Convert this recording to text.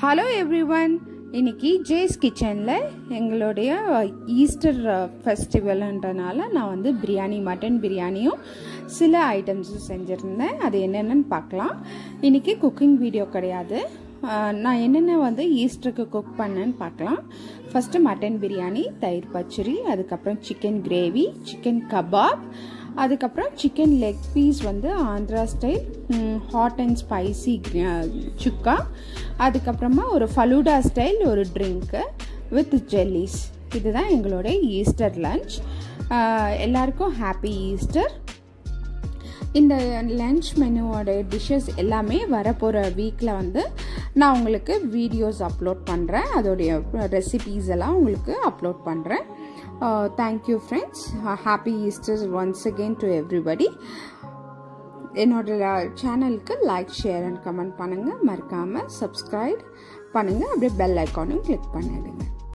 Hello everyone. இன்னைக்கு ஜேஸ் கிச்சன்ல எங்களுடைய ஈஸ்டர் ஃபெஸ்டிவல் ன்றனால நான் வந்து பிரியாணி மட்டன் பிரியாணியும் சில ஐட்டம்ஸ் செஞ்சிருந்தேன். அது என்னென்னன்னு பார்க்கலாம். இன்னைக்கு குக்கிங் வீடியோ கிடையாது. நான் என்னென்ன வந்து ஈஸ்டருக்கு குக் பண்ணேன்னு பார்க்கலாம். ஃபர்ஸ்ட் மட்டன் பிரியாணி, தயிர் பச்சடி, அதுக்கப்புறம் சிக்கன் கிரேவி, சிக்கன் கபாப், அதுக்கப்புறம் சிக்கன் லெக் பீஸ் வந்து Andhra style hot and spicy சுக்கா, அதுக்கப்புறமா ஒரு ஃபலூடா ஸ்டைல் ஒரு ட்ரிங்க்கு வித் ஜெல்லிஸ். இதுதான் எங்களோட ஈஸ்டர் லன்ச். எல்லாருக்கும் ஹாப்பி ஈஸ்டர். இந்த லன்ச் மெனுவோட டிஷ்ஷஸ் எல்லாமே வரப்போகிற வீக்கில் வந்து நான் உங்களுக்கு வீடியோஸ் அப்லோட் பண்ணுறேன். அதோடைய ரெசிபீஸ் எல்லாம் உங்களுக்கு அப்லோட் பண்ணுறேன். Thank you friends. Happy Easter once again to everybody. என்னோட சேனலுக்கு லைக், ஷேர் அண்ட் கமெண்ட் பண்ணுங்கள். மறக்காமல் சப்ஸ்கிரைப் பண்ணுங்கள். அப்படியே பெல் ஐக்கானும் கிளிக் பண்ணிடுங்க.